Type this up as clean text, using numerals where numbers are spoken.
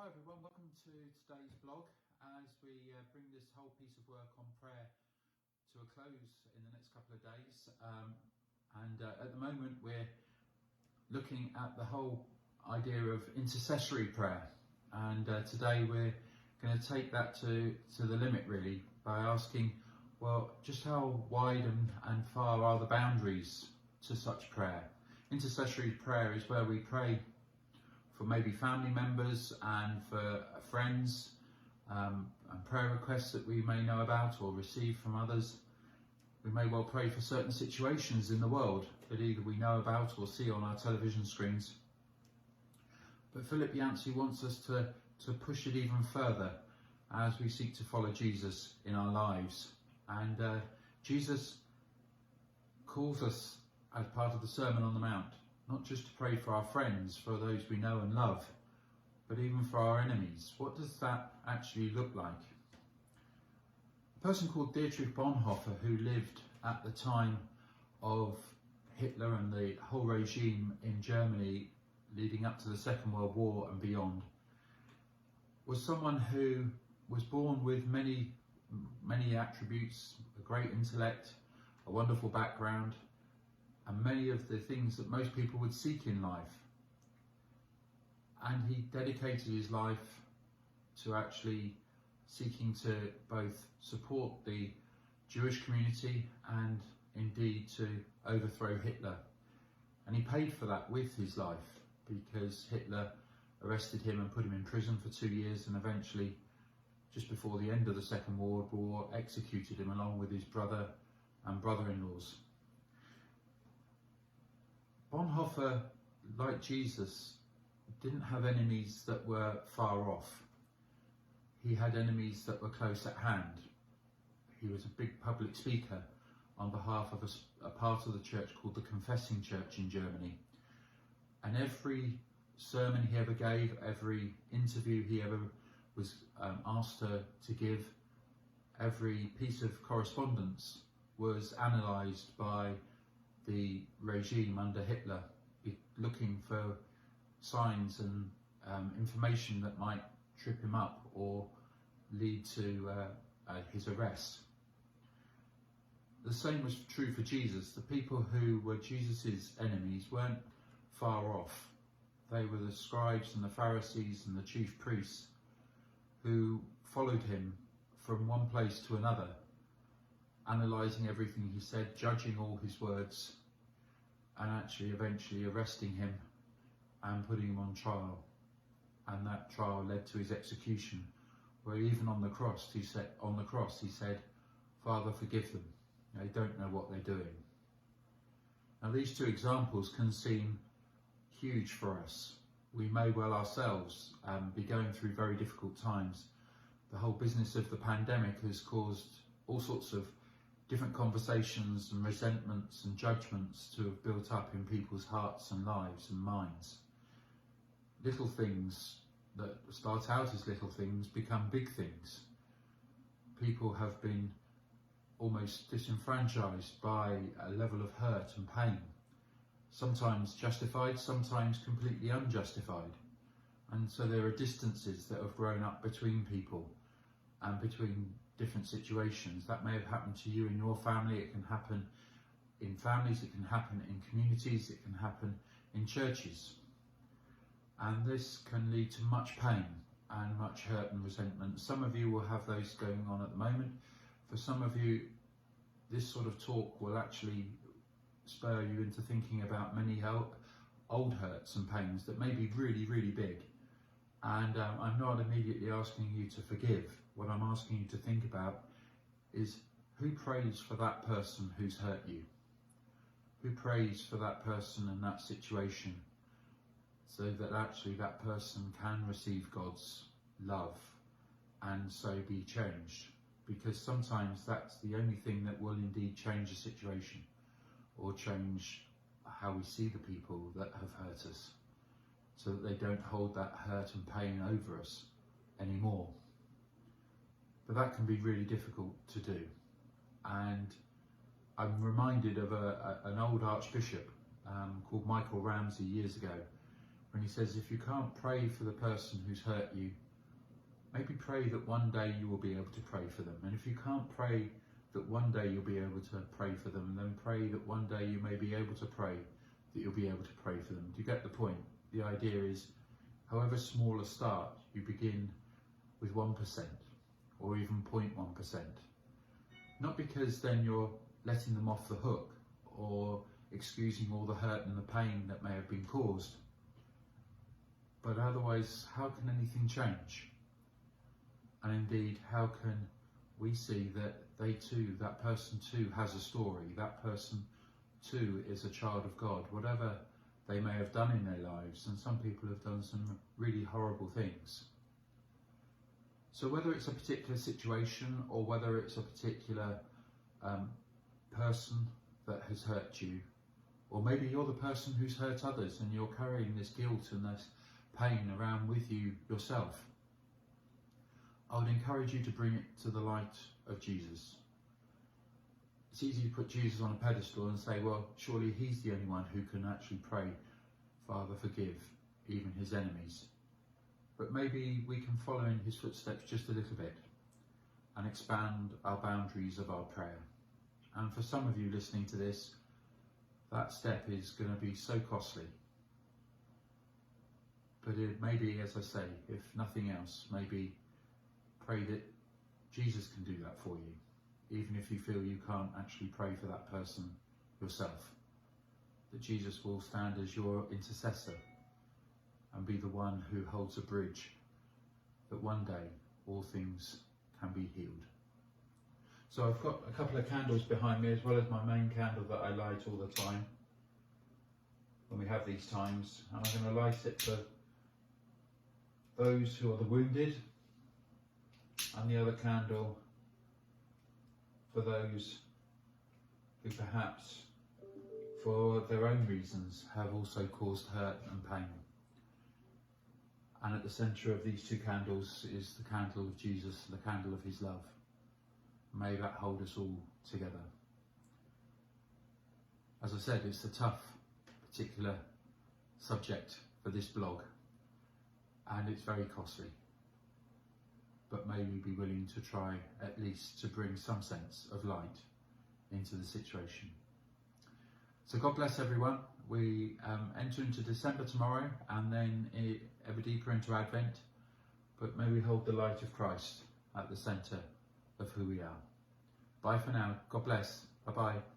Hi everyone, welcome to today's blog as we bring this whole piece of work on prayer to a close in the next couple of days. At the moment we're looking at the whole idea of intercessory prayer, and today we're going to take that to the limit really by asking, well, just how wide and far are the boundaries to such prayer? Intercessory prayer is where we pray for maybe family members and for friends, and prayer requests that we may know about or receive from others. We may well pray for certain situations in the world that either we know about or see on our television screens. But Philip Yancey wants us to push it even further as we seek to follow Jesus in our lives. And Jesus calls us, as part of the Sermon on the Mount, not just to pray for our friends, for those we know and love, but even for our enemies. What does that actually look like? A person called Dietrich Bonhoeffer, who lived at the time of Hitler and the whole regime in Germany leading up to the Second World War and beyond, was someone who was born with many attributes: a great intellect, a wonderful background, and many of the things that most people would seek in life. And he dedicated his life to actually seeking to both support the Jewish community and indeed to overthrow Hitler. And he paid for that with his life, because Hitler arrested him and put him in prison for 2 years, and eventually, just before the end of the Second World War, executed him along with his brother and brother-in-laws. Bonhoeffer, like Jesus, didn't have enemies that were far off. He had enemies that were close at hand. He was a big public speaker on behalf of a part of the church called the Confessing Church in Germany. And every sermon he ever gave, every interview he ever was asked to give, every piece of correspondence was analysed by the regime under Hitler, looking for signs and information that might trip him up or lead to his arrest. The same was true for Jesus. The people who were Jesus's enemies weren't far off. They were the scribes and the Pharisees and the chief priests who followed him from one place to another, analysing everything he said, judging all his words, and actually eventually arresting him and putting him on trial. And that trial led to his execution, where even on the cross he said, "Father, forgive them. They don't know what they're doing." Now these two examples can seem huge for us. We may well ourselves be going through very difficult times. The whole business of the pandemic has caused all sorts of different conversations and resentments and judgments to have built up in people's hearts and lives and minds. Little things that start out as little things become big things. People have been almost disenfranchised by a level of hurt and pain, sometimes justified, sometimes completely unjustified. And so there are distances that have grown up between people and between different situations. That may have happened to you in your family. It can happen in families, it can happen in communities, it can happen in churches. And this can lead to much pain and much hurt and resentment. Some of you will have those going on at the moment. For some of you, this sort of talk will actually spur you into thinking about many old hurts and pains that may be really, really big. And I'm not immediately asking you to forgive. What I'm asking you to think about is, who prays for that person who's hurt you? Who prays for that person in that situation, so that actually that person can receive God's love and so be changed? Because sometimes that's the only thing that will indeed change a situation or change how we see the people that have hurt us, so that they don't hold that hurt and pain over us anymore. But that can be really difficult to do. And I'm reminded of an old archbishop called Michael Ramsey years ago, when he says, if you can't pray for the person who's hurt you, maybe pray that one day you will be able to pray for them. And if you can't pray that one day you'll be able to pray for them, then pray that one day you may be able to pray that you'll be able to pray for them. Do you get the point? The idea is, however small a start, you begin with 1% or even 0.1%. Not because then you're letting them off the hook or excusing all the hurt and the pain that may have been caused, but otherwise, how can anything change? And indeed, how can we see that they too, that person too has a story, that person too is a child of God, whatever they may have done in their lives, and some people have done some really horrible things. So whether it's a particular situation or whether it's a particular person that has hurt you, or maybe you're the person who's hurt others and you're carrying this guilt and this pain around with you yourself, I would encourage you to bring it to the light of Jesus. It's easy to put Jesus on a pedestal and say, well, surely he's the only one who can actually pray, Father, forgive even his enemies. But maybe we can follow in his footsteps just a little bit and expand our boundaries of our prayer. And for some of you listening to this, that step is going to be so costly. But it maybe, as I say, if nothing else, maybe pray that Jesus can do that for you, even if you feel you can't actually pray for that person yourself. That Jesus will stand as your intercessor and be the one who holds a bridge, that one day all things can be healed. So I've got a couple of candles behind me, as well as my main candle that I light all the time when we have these times, and I'm going to light it for those who are the wounded, and the other candle for those who perhaps for their own reasons have also caused hurt and pain. And at the centre of these two candles is the candle of Jesus, the candle of his love. May that hold us all together. As I said, it's a tough, particular subject for this blog, and it's very costly. But may we be willing to try at least to bring some sense of light into the situation. So God bless everyone. We enter into December tomorrow and then ever deeper into Advent, but may we hold the light of Christ at the centre of who we are. Bye for now. God bless. Bye-bye.